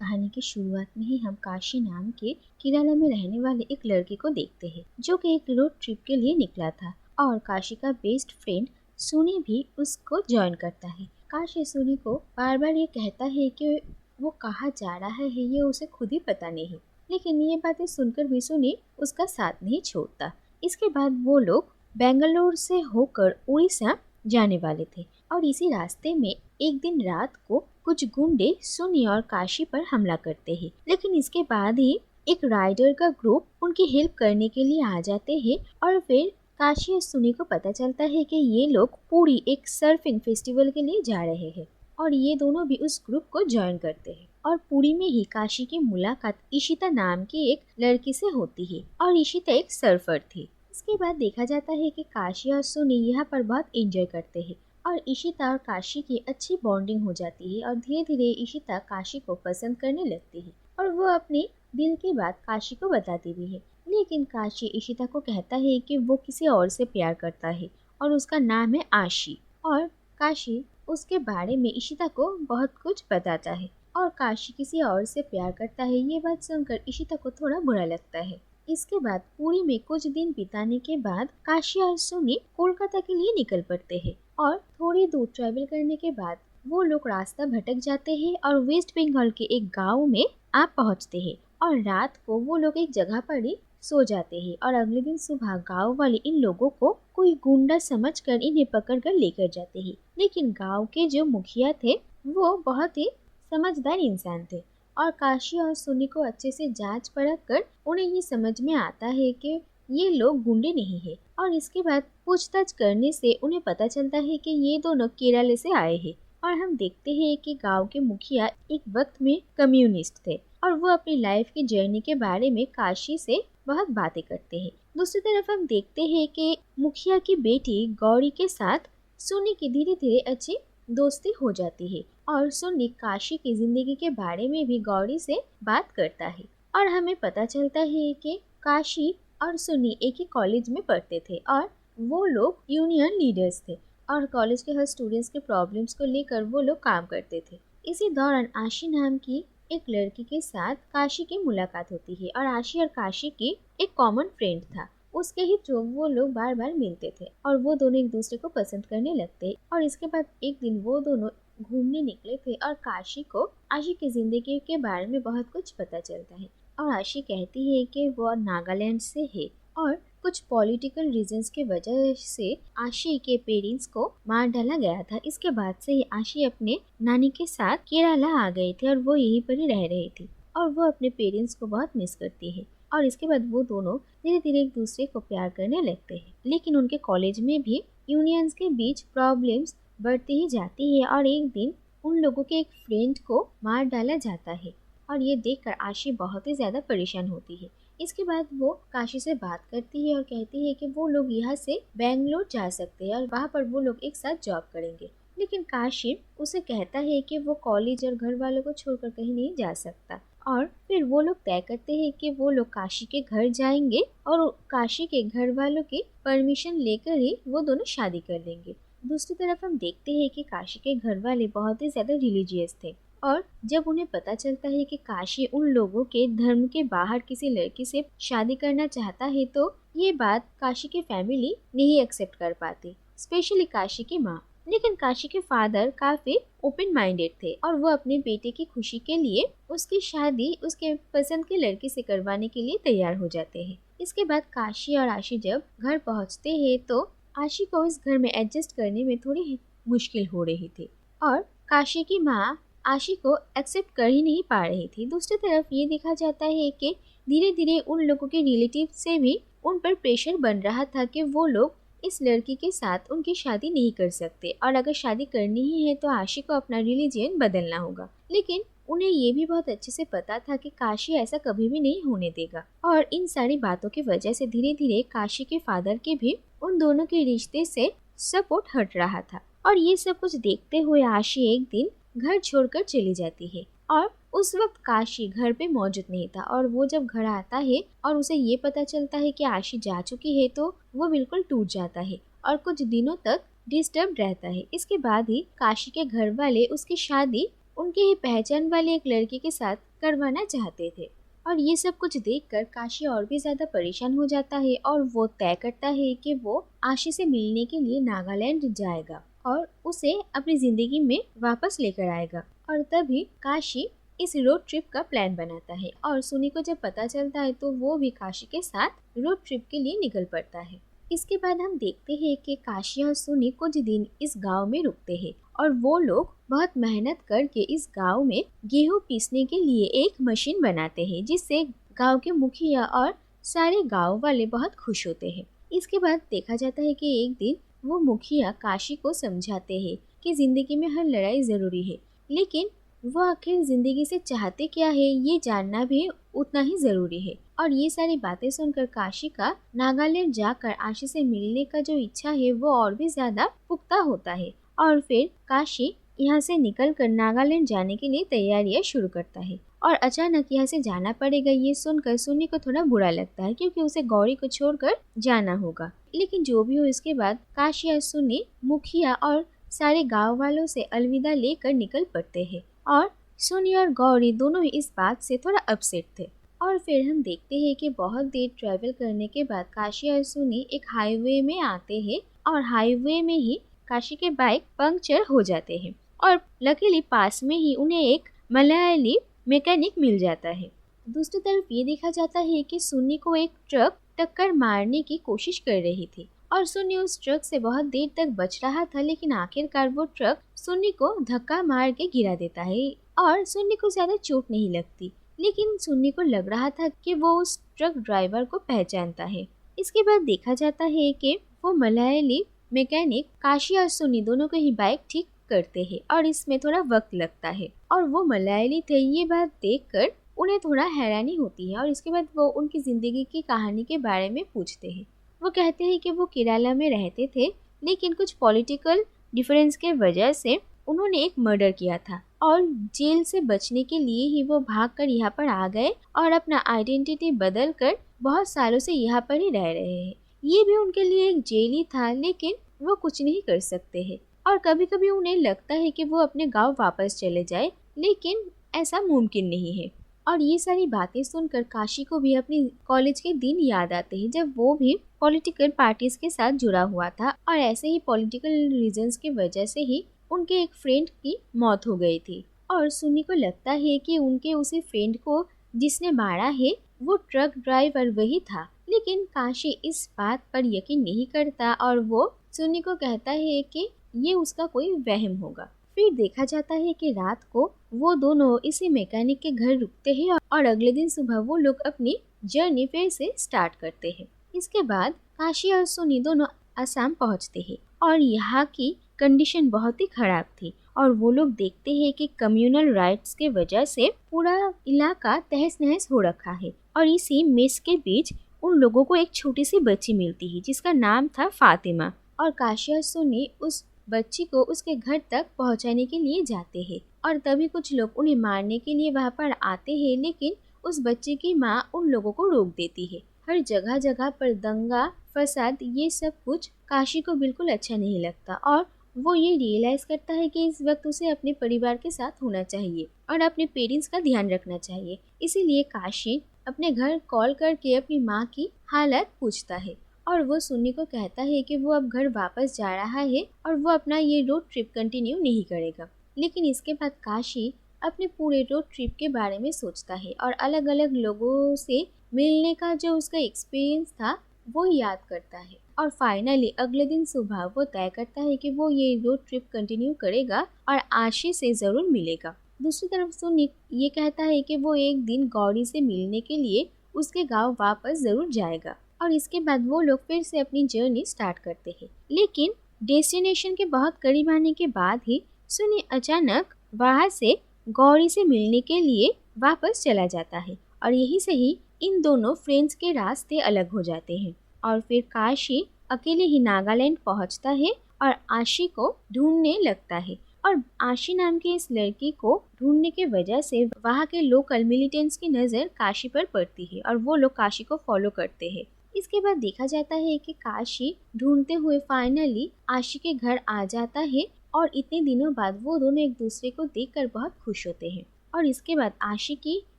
कहानी की शुरुआत में ही हम काशी नाम के केरला में रहने वाले एक लड़के को देखते हैं जो कि एक रोड ट्रिप के लिए निकला था और काशी का बेस्ट फ्रेंड सुनी भी उसको ज्वाइन करता है। काशी सुनी को बार बार ये कहता है कि वो कहाँ जा रहा है ये उसे खुद ही पता नहीं, लेकिन ये बातें सुनकर भी सुनी उसका साथ नहीं छोड़ता। इसके बाद वो लोग बेंगलोर से होकर उड़ीसा जाने वाले थे और इसी रास्ते में एक दिन रात को कुछ गुंडे सुनी और काशी पर हमला करते हैं, लेकिन इसके बाद ही एक राइडर का ग्रुप उनकी हेल्प करने के लिए आ जाते हैं और फिर काशी और सुनी को पता चलता है कि ये लोग पूरी एक सर्फिंग फेस्टिवल के लिए जा रहे हैं और ये दोनों भी उस ग्रुप को ज्वाइन करते हैं। और पुरी में ही काशी की मुलाकात इशिता नाम की एक लड़की से होती है और इशिता एक सर्फर थी। इसके बाद देखा जाता है कि काशी और सुनी यहाँ पर बहुत एंजॉय करते हैं और इशिता और काशी की अच्छी बॉन्डिंग हो जाती है और धीरे धीरे इशिता काशी को पसंद करने लगती है और वो अपने दिल की बात काशी को बताती भी है। लेकिन काशी इशिता को कहता है कि वो किसी और से प्यार करता है और उसका नाम है आशी, और काशी उसके बारे में इशिता को बहुत कुछ बताता है और काशी किसी और से प्यार करता है। ये बात सुनकर इशिता को थोड़ा बुरा लगता है। इसके बाद पुरी में कुछ दिन बिताने के बाद काशी और सुनी कोलकाता के लिए निकल पड़ते हैं और थोड़ी दूर ट्रैवल करने के बाद वो लोग रास्ता भटक जाते हैं और वेस्ट बंगाल के एक गांव में आ पहुंचते हैं और रात को वो लोग एक जगह पर ही सो जाते हैं और अगले दिन सुबह गांव वाले इन लोगों को कोई गुंडा समझकर इन्हें पकड़कर लेकर जाते हैं। लेकिन गांव के जो मुखिया थे वो बहुत ही समझदार इंसान थे और काशी और सुनी को अच्छे से जांच परख कर उन्हें ये समझ में आता है कि ये लोग गुंडे नहीं है और इसके बाद पूछताछ करने से उन्हें पता चलता है कि ये दोनों केरल से आए हैं। और हम देखते हैं कि गांव के मुखिया एक वक्त में कम्युनिस्ट थे और वो अपनी लाइफ की जर्नी के बारे में काशी से बहुत बातें करते हैं। दूसरी तरफ हम देखते हैं कि मुखिया की बेटी गौरी के साथ सुनी की धीरे धीरे अच्छी दोस्ती हो जाती है और सुनी काशी की जिंदगी के बारे में भी गौरी से बात करता है और हमें पता चलता है कि काशी और सुनी एक ही कॉलेज में पढ़ते थे और वो लोग यूनियन लीडर्स थे और कॉलेज के हर स्टूडेंट्स के प्रॉब्लम्स को लेकर वो लोग काम करते थे। इसी दौरान आशी नाम की एक लड़की के साथ काशी की मुलाकात होती है और आशी और काशी की एक कॉमन फ्रेंड था, उसके ही थ्रू वो लोग बार बार मिलते थे और वो दोनों एक दूसरे को पसंद करने लगते। और इसके बाद एक दिन वो दोनों घूमने निकले थे और काशी को आशी की जिंदगी के बारे में बहुत कुछ पता चलता है और आशी कहती है कि वो नागालैंड से है और कुछ पॉलिटिकल रीजंस की वजह से आशी के पेरेंट्स को मार डाला गया था। इसके बाद से ही आशी अपने नानी के साथ केरला आ गई थी और वो यहीं पर ही रह रही थी और वो अपने पेरेंट्स को बहुत मिस करती है। और इसके बाद वो दोनों धीरे धीरे एक दूसरे को प्यार करने लगते हैं, लेकिन उनके कॉलेज में भी यूनियंस के बीच प्रॉब्लम्स बढ़ती ही जाती है और एक दिन उन लोगों के एक फ्रेंड को मार डाला जाता है और ये देखकर आशी बहुत ही ज़्यादा परेशान होती है। इसके बाद वो काशी से बात करती है और कहती है कि वो लोग यहाँ से बेंगलोर जा सकते हैं और वहाँ पर वो लोग एक साथ जॉब करेंगे। लेकिन काशी उसे कहता है कि वो कॉलेज और घर वालों को छोड़कर कहीं नहीं जा सकता और फिर वो लोग तय करते हैं कि वो लोग काशी के घर जाएंगे और काशी के घर वालों की परमिशन लेकर ही वो दोनों शादी कर लेंगे। दूसरी तरफ हम देखते हैं कि काशी के घर वाले बहुत ही ज़्यादा रिलीजियस थे और जब उन्हें पता चलता है कि काशी उन लोगों के धर्म के बाहर किसी लड़की से शादी करना चाहता है तो ये बात काशी की फैमिली नहीं एक्सेप्ट कर पाती, स्पेशली काशी की माँ। लेकिन काशी के फादर काफी ओपन माइंडेड थे और वो अपने बेटे की खुशी के लिए उसकी शादी उसके पसंद की लड़की से करवाने के लिए तैयार हो जाते हैं। इसके बाद काशी और आशी जब घर पहुँचते हैं तो आशी को इस घर में एडजस्ट करने में थोड़ी मुश्किल हो रही थी और काशी की माँ आशी को एक्सेप्ट कर ही नहीं पा रही थी। दूसरी तरफ ये देखा जाता है कि धीरे धीरे उन लोगों के रिलेटिव से भी उन पर प्रेशर बन रहा था कि वो लोग इस लड़की के साथ उनकी शादी नहीं कर सकते और अगर शादी करनी ही है तो आशी को अपना रिलीजन बदलना होगा। लेकिन उन्हें ये भी बहुत अच्छे से पता था कि काशी ऐसा कभी भी नहीं होने देगा और इन सारी बातों की वजह से धीरे धीरे काशी के फादर के भी उन दोनों के रिश्ते से सपोर्ट हट रहा था। और ये सब कुछ देखते हुए आशी एक दिन घर छोड़कर चली जाती है और उस वक्त काशी घर पे मौजूद नहीं था और वो जब घर आता है और उसे ये पता चलता है कि आशी जा चुकी है तो वो बिल्कुल टूट जाता है और कुछ दिनों तक डिस्टर्ब रहता है। इसके बाद ही काशी के घर वाले उसकी शादी उनके ही पहचान वाले एक लड़के के साथ करवाना चाहते थे। और ये सब कुछ देखकर काशी और भी ज्यादा परेशान हो जाता है और वो तय करता है कि वो आशी से मिलने के लिए नागालैंड जाएगा और उसे अपनी जिंदगी में वापस लेकर आएगा। और तभी काशी इस रोड ट्रिप का प्लान बनाता है और सुनी को जब पता चलता है तो वो भी काशी के साथ रोड ट्रिप के लिए निकल पड़ता है। इसके बाद हम देखते हैं कि काशी और सुनी कुछ दिन इस गांव में रुकते हैं और वो लोग बहुत मेहनत करके इस गांव में गेहूं पीसने के लिए एक मशीन बनाते हैं, जिससे गांव के मुखिया और सारे गांव वाले बहुत खुश होते हैं। इसके बाद देखा जाता है कि एक दिन वो मुखिया काशी को समझाते हैं कि जिंदगी में हर लड़ाई जरूरी है, लेकिन वो आखिर जिंदगी से चाहते क्या है ये जानना भी उतना ही जरूरी है। और ये सारी बातें सुनकर काशी का नागालैंड जाकर आशी से मिलने का जो इच्छा है वो और भी ज्यादा पुख्ता होता है। और फिर काशी यहाँ से निकलकर नागालैंड जाने के लिए तैयारियां शुरू करता है। और अचानक यहाँ से जाना पड़ेगा ये सुनकर सुनी को थोड़ा बुरा लगता है, क्योंकि उसे गौरी को छोड़कर जाना होगा। लेकिन जो भी हो, इसके बाद काशी और सुनी मुखिया और सारे गांव वालों से अलविदा लेकर निकल पड़ते हैं। और सुनी और गौरी दोनों ही इस बात से थोड़ा अपसेट थे। और फिर हम देखते हैं कि बहुत देर ट्रैवल करने के बाद काशी और सुनी एक हाईवे में आते हैं और हाईवे में ही काशी के बाइक पंक्चर हो जाते हैं और लकीली पास में ही उन्हें एक मलयाली मैकेनिक मिल जाता है। दूसरी तरफ ये देखा जाता है कि सुन्नी को एक ट्रक टक्कर मारने की कोशिश कर रही थी और सुन्नी उस ट्रक से बहुत देर तक बच रहा था, लेकिन आखिरकार वो ट्रक सुन्नी को धक्का मार के गिरा देता है और सुन्नी को ज्यादा चोट नहीं लगती। लेकिन सुन्नी को लग रहा था कि वो उस ट्रक ड्राइवर को पहचानता है। इसके बाद देखा जाता है कि वो मलयाली मैकेनिक काशी और सुन्नी दोनों को ही बाइक ठीक करते हैं और इसमें थोड़ा वक्त लगता है। और वो मलयाली थे ये बात देखकर उन्हें थोड़ा हैरानी होती है और इसके बाद वो उनकी जिंदगी की कहानी के बारे में पूछते हैं। वो कहते हैं कि वो केरला में रहते थे, लेकिन कुछ पॉलिटिकल डिफरेंस के वजह से उन्होंने एक मर्डर किया था और जेल से बचने के लिए ही वो भागकर यहाँ पर आ गए और अपना आइडेंटिटी बदल कर बहुत सालों से यहाँ पर ही रह रहे हैं। ये भी उनके लिए एक जेल ही था, लेकिन वो कुछ नहीं कर सकते हैं और कभी कभी उन्हें लगता है कि वो अपने गांव वापस चले जाए, लेकिन ऐसा मुमकिन नहीं है। और ये सारी बातें सुनकर काशी को भी अपनी कॉलेज के दिन याद आते हैं, जब वो भी पॉलिटिकल पार्टीज के साथ जुड़ा हुआ था और ऐसे ही पॉलिटिकल रीजंस की वजह से ही उनके एक फ्रेंड की मौत हो गई थी। और सुन्नी को लगता है कि उनके उसी फ्रेंड को जिसने मारा है वो ट्रक ड्राइवर वही था, लेकिन काशी इस बात पर यकीन नहीं करता और वो सुन्नी को कहता है कि ये उसका कोई वहम होगा। फिर देखा जाता है कि रात को वो दोनों इसी मैकेनिक के घर रुकते हैं और अगले दिन सुबह वो लोग अपनी जर्नी फिर से स्टार्ट करते हैं। इसके बाद काशी और सुनी दोनों असम पहुंचते हैं और यहाँ की कंडीशन बहुत ही खराब थी और वो लोग देखते हैं कि कम्युनल राइट्स के वजह से पूरा इलाका तहस नहस हो रखा है। और इसी मेस के बीच उन लोगों को एक छोटी सी बच्ची मिलती है जिसका नाम था फातिमा और काशी और सुनी उस बच्ची को उसके घर तक पहुंचाने के लिए जाते हैं और तभी कुछ लोग उन्हें मारने के लिए वहां पर आते हैं, लेकिन उस बच्चे की माँ उन लोगों को रोक देती है। हर जगह जगह पर दंगा फसाद ये सब कुछ काशी को बिल्कुल अच्छा नहीं लगता और वो ये रियलाइज करता है कि इस वक्त उसे अपने परिवार के साथ होना चाहिए और अपने पेरेंट्स का ध्यान रखना चाहिए। इसीलिए काशी अपने घर कॉल करके अपनी माँ की हालत पूछता है और वो सुन्नी को कहता है कि वो अब घर वापस जा रहा है और वो अपना ये रोड ट्रिप कंटिन्यू नहीं करेगा। लेकिन इसके बाद काशी अपने पूरे रोड ट्रिप के बारे में सोचता है और अलग अलग लोगों से मिलने का जो उसका एक्सपीरियंस था वो याद करता है और फाइनली अगले दिन सुबह वो तय करता है कि वो ये रोड ट्रिप कंटिन्यू करेगा और आशी से ज़रूर मिलेगा। दूसरी तरफ सुन्नी ये कहता है कि वो एक दिन गौरी से मिलने के लिए उसके गांव वापस ज़रूर जाएगा और इसके बाद वो लोग फिर से अपनी जर्नी स्टार्ट करते हैं। लेकिन डेस्टिनेशन के बहुत करीब आने के बाद ही सुन्नी अचानक वहाँ से गौरी से मिलने के लिए वापस चला जाता है और यही से ही इन दोनों फ्रेंड्स के रास्ते अलग हो जाते हैं। और फिर काशी अकेले ही नागालैंड पहुंचता है और आशी को ढूंढने लगता है और आशी नाम की इस लड़की को ढूंढने के वजह से वहाँ के लोकल मिलिटेंट्स की नज़र काशी पर पड़ती है और वो लोग काशी को फॉलो करते हैं। इसके बाद देखा जाता है कि काशी ढूंढते हुए फाइनली आशी के घर आ जाता है, और इतने दिनों बाद वो दोनों एक दूसरे को देखकर बहुत खुश होते हैं। और इसके बाद आशी की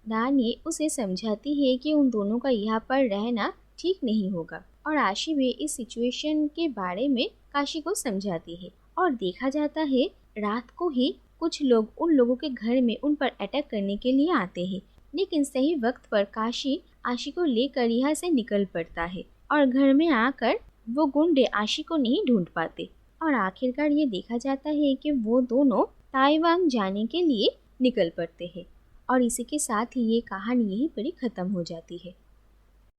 नानी उसे समझाती है कि उन दोनों का यहाँ पर रहना ठीक नहीं होगा, और आशी भी इस सिचुएशन के बारे में काशी को समझाती है। और देखा जाता है रात को ही कुछ लोग उन लोगों के घर में उन पर अटैक करने के लिए आते हैं, लेकिन सही वक्त पर काशी आशी को लेकर यहाँ से निकल पड़ता है, और घर में आकर वो गुंडे आशी को नहीं ढूंढ पाते, और आखिरकार ये देखा जाता है कि वो दोनों ताइवान जाने के लिए निकल पड़ते हैं। और इसी के साथ ही ये कहानी यहीं पर ही खत्म हो जाती है।